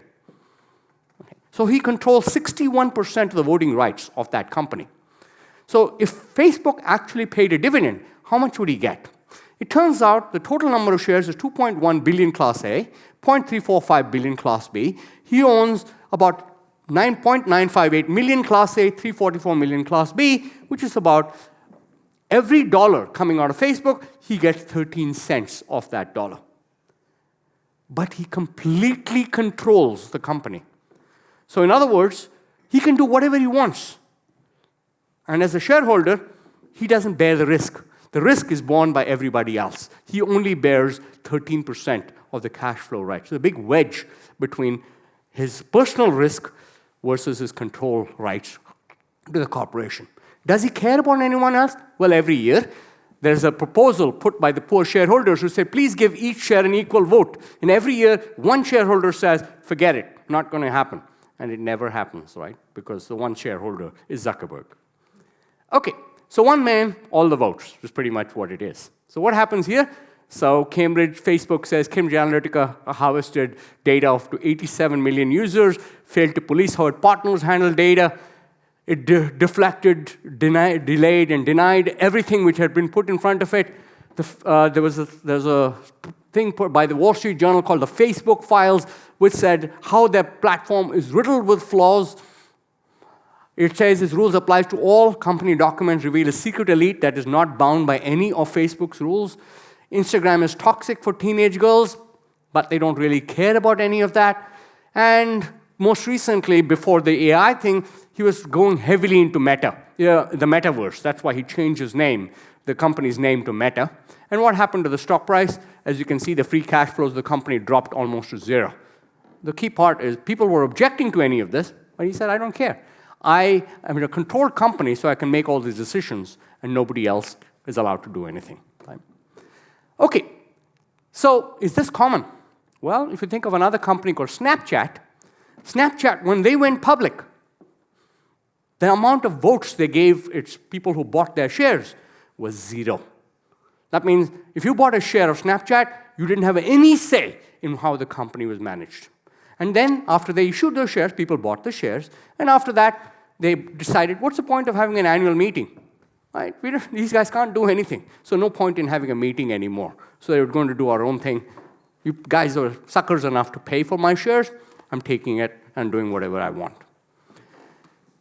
Okay. So he controls 61% of the voting rights of that company. So if Facebook actually paid a dividend, how much would he get? It turns out the total number of shares is 2.1 billion Class A, 0.345 billion Class B. He owns about 9.958 million Class A, 344 million Class B, which is about every dollar coming out of Facebook, he gets 13 cents of that dollar. But he completely controls the company. So in other words, he can do whatever he wants. And as a shareholder, he doesn't bear the risk. The risk is borne by everybody else. He only bears 13% of the cash flow rights. So a big wedge between his personal risk versus his control rights to the corporation. Does he care about anyone else? Well, every year, there's a proposal put by the poor shareholders who say, please give each share an equal vote. And every year, one shareholder says, forget it, not going to happen. And it never happens, right? Because the one shareholder is Zuckerberg. Okay, so one man, all the votes, is pretty much what it is. So what happens here? So Facebook says Cambridge Analytica harvested data of to 87 million users, failed to police how its partners handle data. It deflected, delayed, and denied everything which had been put in front of it. There's a thing put by the Wall Street Journal called the Facebook Files, which said how their platform is riddled with flaws. It says its rules applies to all company documents, reveal a secret elite that is not bound by any of Facebook's rules. Instagram is toxic for teenage girls, but they don't really care about any of that. And most recently, before the AI thing, he was going heavily into Meta, the metaverse. That's why he changed his name, the company's name, to Meta. And what happened to the stock price? As you can see, the free cash flows of the company dropped almost to zero. The key part is people were objecting to any of this, but he said, I don't care. I am in a controlled company, so I can make all these decisions, and nobody else is allowed to do anything. Right? Okay, so is this common? Well, if you think of another company called Snapchat, when they went public, the amount of votes they gave its people who bought their shares was zero. That means if you bought a share of Snapchat, you didn't have any say in how the company was managed. And then, after they issued those shares, people bought the shares, and after that, they decided, what's the point of having an annual meeting? Right? These guys can't do anything, so no point in having a meeting anymore. So they were going to do our own thing. You guys are suckers enough to pay for my shares. I'm taking it and doing whatever I want.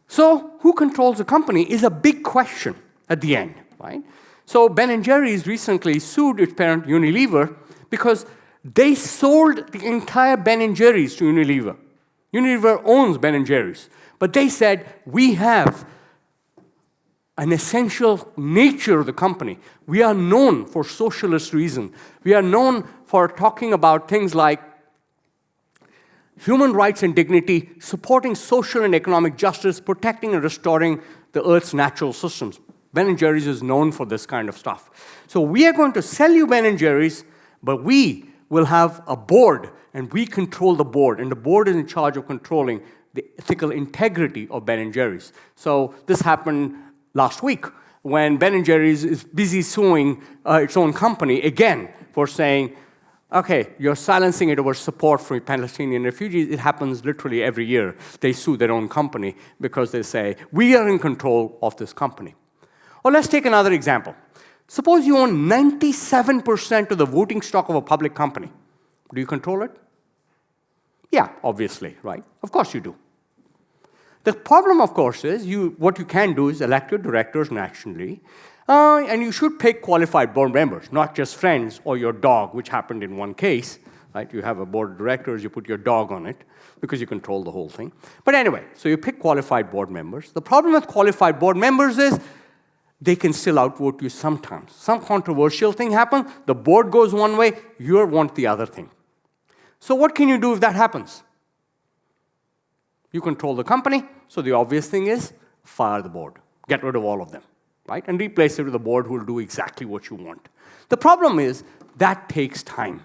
So who controls the company is a big question at the end, right? So Ben & Jerry's recently sued its parent Unilever because they sold the entire Ben & Jerry's to Unilever. Unilever owns Ben & Jerry's. But they said, we have an essential nature of the company. We are known for socialist reasons. We are known for talking about things like human rights and dignity, supporting social and economic justice, protecting and restoring the Earth's natural systems. Ben & Jerry's is known for this kind of stuff. So we are going to sell you Ben & Jerry's, but we will have a board, and we control the board, and the board is in charge of controlling the ethical integrity of Ben & Jerry's. So this happened last week when Ben & Jerry's is busy suing its own company again for saying, okay, you're silencing it over support for Palestinian refugees. It happens literally every year. They sue their own company because they say, we are in control of this company. Or let's take another example. Suppose you own 97% of the voting stock of a public company. Do you control it? Yeah, obviously, right? Of course you do. The problem, of course, is what you can do is elect your directors nationally, and you should pick qualified board members, not just friends or your dog, which happened in one case. Right? You have a board of directors, you put your dog on it, because you control the whole thing. But anyway, so you pick qualified board members. The problem with qualified board members is they can still outvote you sometimes. Some controversial thing happens, the board goes one way, you want the other thing. So what can you do if that happens? You control the company, so the obvious thing is fire the board. Get rid of all of them, right? And replace it with a board who will do exactly what you want. The problem is that takes time,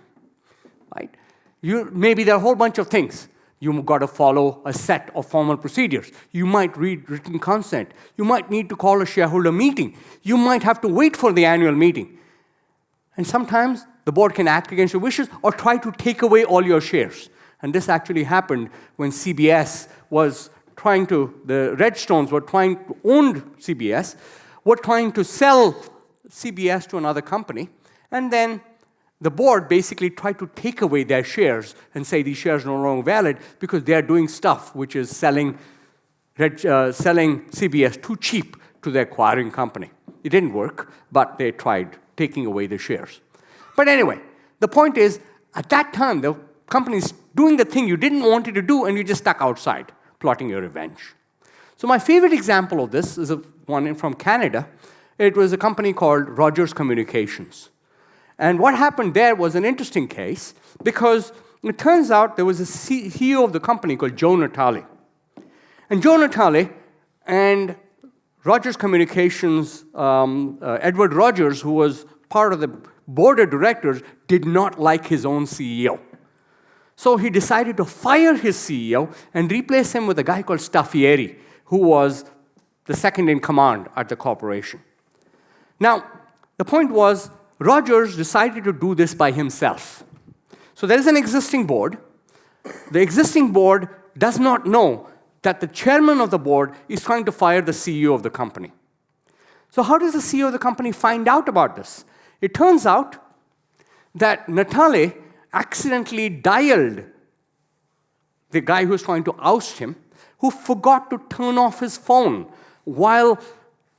right? Maybe there are a whole bunch of things. You've got to follow a set of formal procedures. You might read written consent. You might need to call a shareholder meeting. You might have to wait for the annual meeting. And sometimes the board can act against your wishes or try to take away all your shares. And this actually happened when CBS was trying to, the Redstones were trying to own CBS, were trying to sell CBS to another company, and then the board basically tried to take away their shares and say these shares are no longer valid because they are doing stuff which is selling CBS too cheap to the acquiring company. It didn't work, but they tried taking away the shares. But anyway, the point is, at that time, the company's doing the thing you didn't want it to do, and you just stuck outside, plotting your revenge. So my favorite example of this is one from Canada. It was a company called Rogers Communications. And what happened there was an interesting case, because it turns out there was a CEO of the company called Joe Natale. And Joe Natale and Rogers Communications, Edward Rogers, who was part of the board of directors, did not like his own CEO. So he decided to fire his CEO and replace him with a guy called Staffieri, who was the second in command at the corporation. Now, the point was, Rogers decided to do this by himself. So there is an existing board. The existing board does not know that the chairman of the board is trying to fire the CEO of the company. So how does the CEO of the company find out about this? It turns out that Natale accidentally dialed the guy who was trying to oust him, who forgot to turn off his phone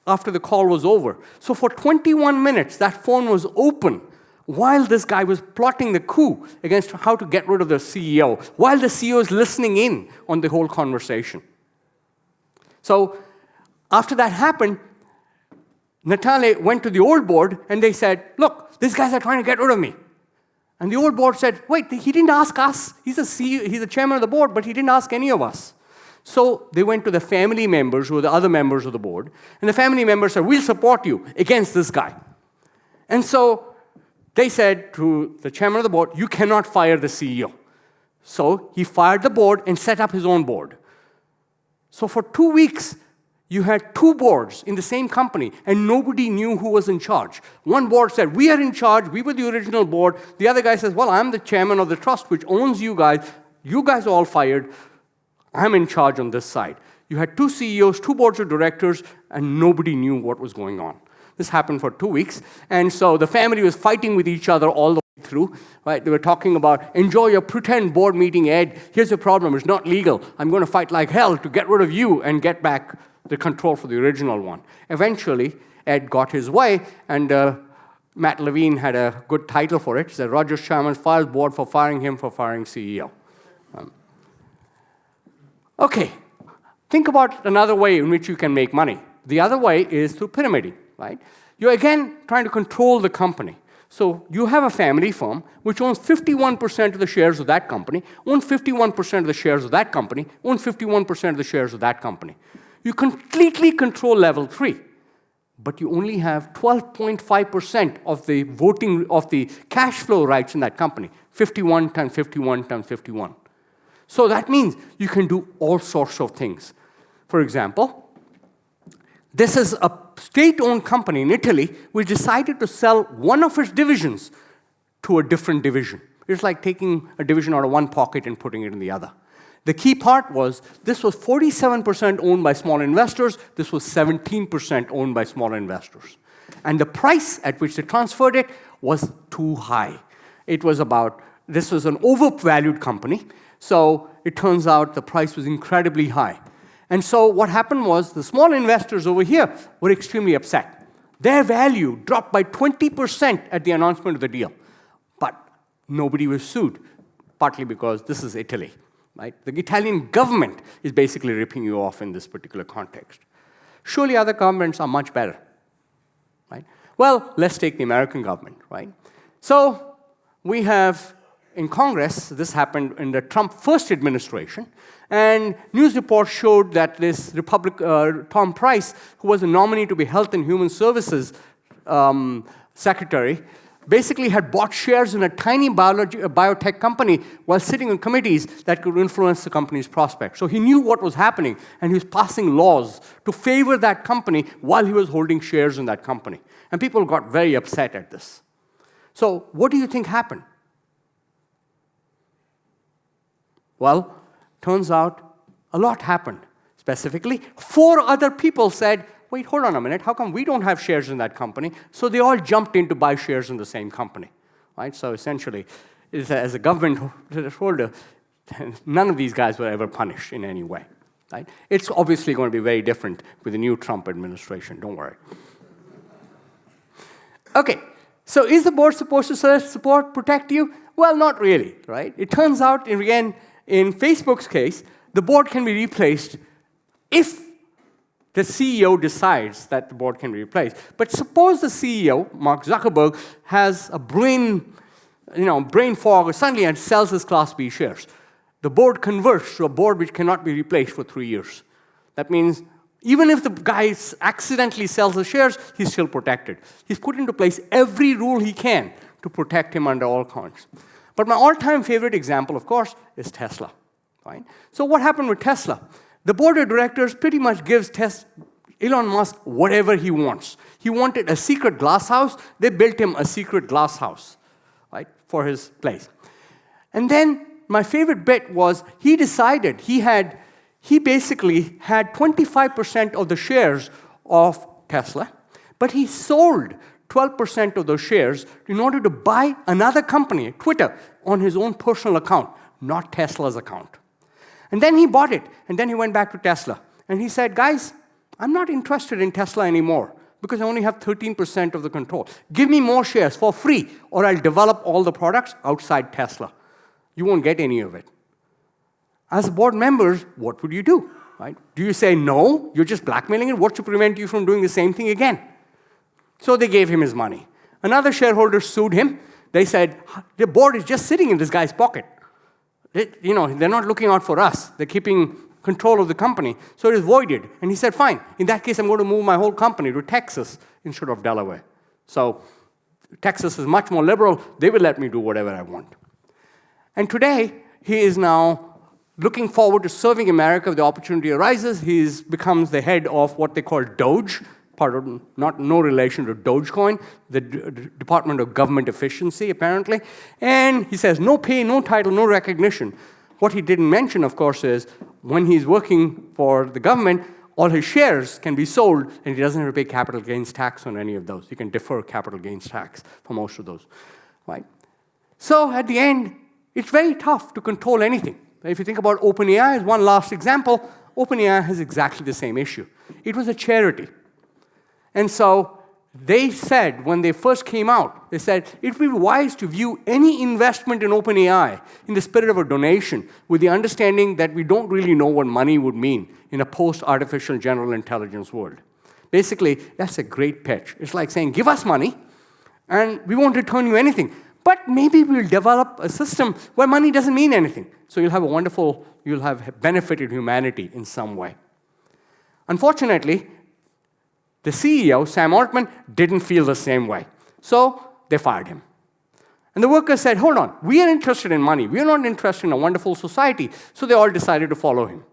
after the call was over. So for 21 minutes, that phone was open while this guy was plotting the coup against how to get rid of the CEO, while the CEO is listening in on the whole conversation. So after that happened, Natale went to the old board, and they said, look, these guys are trying to get rid of me. And the old board said, wait, he didn't ask us. He's the CEO, he's the chairman of the board, but he didn't ask any of us. So they went to the family members, who were the other members of the board, and the family members said, we'll support you against this guy. And so they said to the chairman of the board, you cannot fire the CEO. So he fired the board and set up his own board. So for 2 weeks, you had two boards in the same company, and nobody knew who was in charge. One board said, we are in charge, we were the original board. The other guy says, well, I'm the chairman of the trust, which owns you guys. You guys are all fired. I'm in charge on this side. You had two CEOs, two boards of directors, and nobody knew what was going on. This happened for 2 weeks, and so the family was fighting with each other all the way through. Right? They were talking about, enjoy your pretend board meeting, Ed. Here's the problem, it's not legal. I'm going to fight like hell to get rid of you and get back the control for the original one. Eventually, Ed got his way, and Matt Levine had a good title for it. He said, Rogers Chairman fires board for firing him for firing CEO. Okay, think about another way in which you can make money. The other way is through pyramiding, right? You're again trying to control the company. So you have a family firm which owns 51% of the shares of that company, owns 51% of the shares of that company, owns 51% of the shares of that company. You completely control level 3, but you only have 12.5% of the voting, of the cash flow rights in that company, 51 times 51 times 51. So that means you can do all sorts of things. For example, this is a state-owned company in Italy which decided to sell one of its divisions to a different division. It's like taking a division out of one pocket and putting it in the other. The key part was this was 47% owned by small investors. This was 17% owned by small investors. And the price at which they transferred it was too high. It was about, this was an overvalued company. So it turns out the price was incredibly high. And so what happened was the small investors over here were extremely upset. Their value dropped by 20% at the announcement of the deal. But nobody was sued, partly because this is Italy. Right? The Italian government is basically ripping you off in this particular context. Surely other governments are much better. Right? Well, let's take the American government. Right? So we have in Congress, this happened in the Trump first administration, and news reports showed that this Tom Price, who was a nominee to be Health and Human Services Secretary, basically had bought shares in a tiny biotech company while sitting on committees that could influence the company's prospects. So he knew what was happening, and he was passing laws to favor that company while he was holding shares in that company. And people got very upset at this. So what do you think happened? Well, turns out a lot happened. Specifically, 4 other people said, wait, hold on a minute, how come we don't have shares in that company? So they all jumped in to buy shares in the same company. Right? So essentially, as a government holder, none of these guys were ever punished in any way. Right? It's obviously going to be very different with the new Trump administration, don't worry. Okay, so is the board supposed to protect you? Well, not really, right? It turns out, again, in Facebook's case, the board can be replaced if the CEO decides that the board can be replaced. But suppose the CEO, Mark Zuckerberg, has a brain fog suddenly and sells his Class B shares. The board converts to a board which cannot be replaced for 3 years. That means even if the guy accidentally sells the shares, he's still protected. He's put into place every rule he can to protect him under all counts. But my all-time favorite example, of course, is Tesla. Right? So what happened with Tesla? The board of directors pretty much gives Elon Musk whatever he wants. He wanted a secret glass house. They built him a secret glass house, right, for his place. And then my favorite bit was he decided he basically had 25% of the shares of Tesla, but he sold 12% of those shares in order to buy another company, Twitter, on his own personal account, not Tesla's account. And then he bought it, and then he went back to Tesla. And he said, guys, I'm not interested in Tesla anymore because I only have 13% of the control. Give me more shares for free, or I'll develop all the products outside Tesla. You won't get any of it. As board members, what would you do? Right? Do you say, no, you're just blackmailing it? What should prevent you from doing the same thing again? So they gave him his money. Another shareholder sued him. They said, the board is just sitting in this guy's pocket. They're not looking out for us. They're keeping control of the company. So it is voided. And he said, fine, in that case, I'm going to move my whole company to Texas instead of Delaware. So Texas is much more liberal. They will let me do whatever I want. And today, he is now looking forward to serving America if the opportunity arises. He becomes the head of what they call DOGE, no relation to Dogecoin, the Department of Government Efficiency, apparently. And he says, no pay, no title, no recognition. What he didn't mention, of course, is when he's working for the government, all his shares can be sold, and he doesn't have to pay capital gains tax on any of those. He can defer capital gains tax for most of those, right? So at the end, it's very tough to control anything. If you think about OpenAI as one last example, OpenAI has exactly the same issue. It was a charity. And so they said, when they first came out, they said, it would be wise to view any investment in OpenAI in the spirit of a donation, with the understanding that we don't really know what money would mean in a post-artificial general intelligence world. Basically, that's a great pitch. It's like saying, give us money, and we won't return you anything. But maybe we'll develop a system where money doesn't mean anything. So you'll have benefited humanity in some way. Unfortunately, the CEO, Sam Altman, didn't feel the same way. So they fired him. And the workers said, hold on, we are interested in money. We are not interested in a wonderful society. So they all decided to follow him.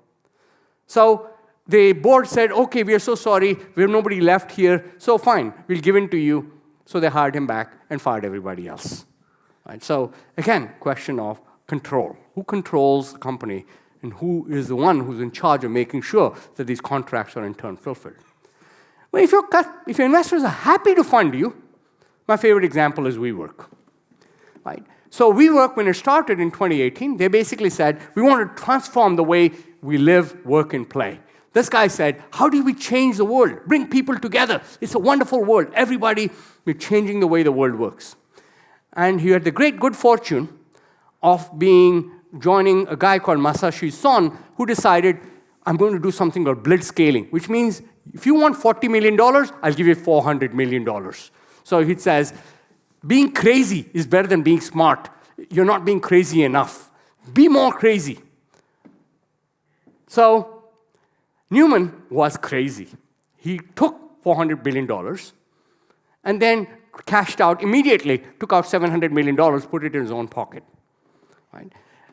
So the board said, okay, we are so sorry. We have nobody left here. So fine, we'll give in to you. So they hired him back and fired everybody else. Right? So again, question of control. Who controls the company, and who is the one who's in charge of making sure that these contracts are in turn fulfilled? Well, if your investors are happy to fund you, my favorite example is WeWork. Right? So WeWork, when it started in 2018, they basically said, we want to transform the way we live, work, and play. This guy said, how do we change the world? Bring people together. It's a wonderful world. Everybody, we're changing the way the world works. And he had the great good fortune of joining a guy called Masashi Son, who decided, I'm going to do something called blitzscaling, which means if you want $40 million, I'll give you $400 million. So he says, being crazy is better than being smart. You're not being crazy enough. Be more crazy. So Newman was crazy. He took $400 billion and then cashed out immediately, took out $700 million, put it in his own pocket. Right?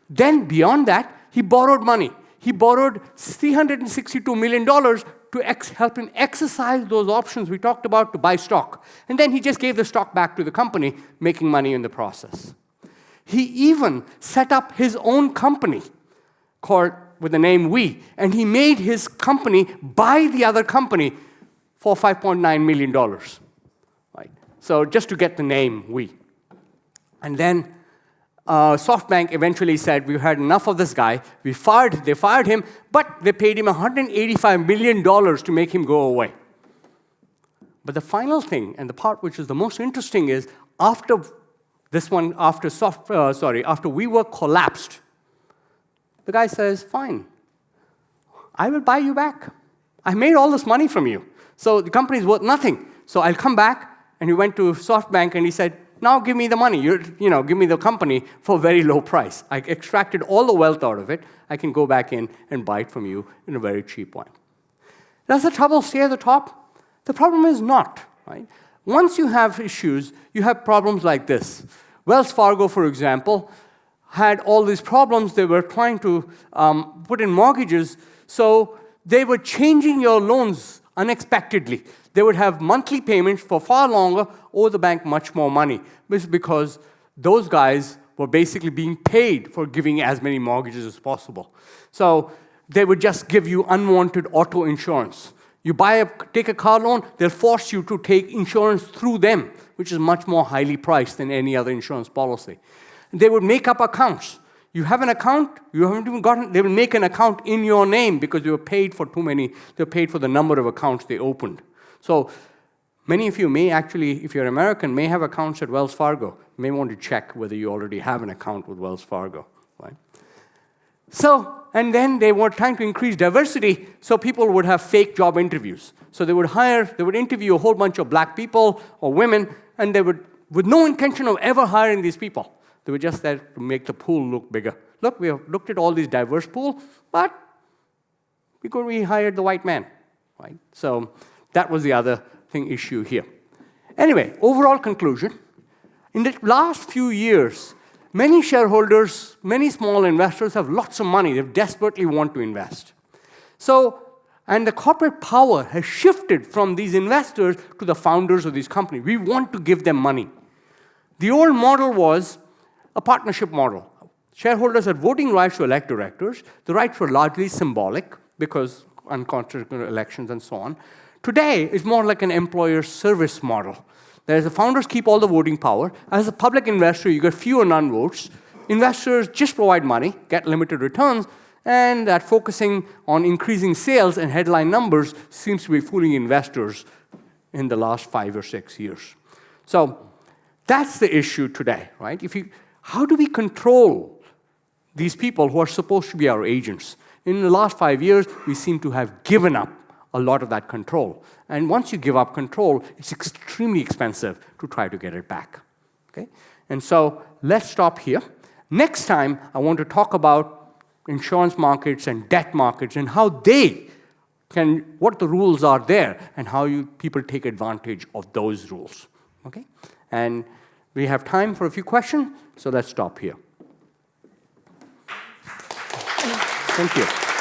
Then beyond that, he borrowed money. He borrowed $362 million to help him exercise those options we talked about to buy stock. And then he just gave the stock back to the company, making money in the process. He even set up his own company with the name We, and he made his company buy the other company for $5.9 million. Right? So just to get the name We. And then SoftBank eventually said, we've had enough of this guy. They fired him, but they paid him $185 million to make him go away. But the final thing, and the part which is the most interesting, is after WeWork collapsed, the guy says, fine, I will buy you back. I made all this money from you. So the company's worth nothing. So I'll come back. And he went to SoftBank and he said, now give me the money. Give me the company for a very low price. I extracted all the wealth out of it. I can go back in and buy it from you in a very cheap way. Does the trouble stay at the top? The problem is not. Right? Once you have issues, you have problems like this. Wells Fargo, for example, had all these problems. They were trying to put in mortgages, so they were changing your loans unexpectedly. They would have monthly payments for far longer, owe the bank much more money. This is because those guys were basically being paid for giving as many mortgages as possible. So they would just give you unwanted auto insurance. You take a car loan, they'll force you to take insurance through them, which is much more highly priced than any other insurance policy. They would make up accounts. You have an account, you haven't even gotten, they will make an account in your name because you were paid for too many, they were paid for the number of accounts they opened. So many of you may actually, if you're American, may have accounts at Wells Fargo. You may want to check whether you already have an account with Wells Fargo. Right? So, and then they were trying to increase diversity, so people would have fake job interviews. So they would interview a whole bunch of black people or women, and they would, with no intention of ever hiring these people. They were just there to make the pool look bigger. Look, we have looked at all these diverse pools, but we hired the white man. Right? So that was the other issue here. Anyway, overall conclusion. In the last few years, many shareholders, many small investors have lots of money. They desperately want to invest. And the corporate power has shifted from these investors to the founders of these companies. We want to give them money. The old model was a partnership model. Shareholders had voting rights to elect directors. The rights were largely symbolic because unconstitutional elections and so on. Today, it's more like an employer service model. The founders keep all the voting power. As a public investor, you get few or none votes. Investors just provide money, get limited returns, and that focusing on increasing sales and headline numbers seems to be fooling investors in the last 5 or 6 years. So that's the issue today, right? How do we control these people who are supposed to be our agents? In the last 5 years, we seem to have given up a lot of that control. And once you give up control, it's extremely expensive to try to get it back. Okay? And so let's stop here. Next time, I want to talk about insurance markets and debt markets and how what the rules are there and how people take advantage of those rules. Okay? And we have time for a few questions, so let's stop here. Thank you.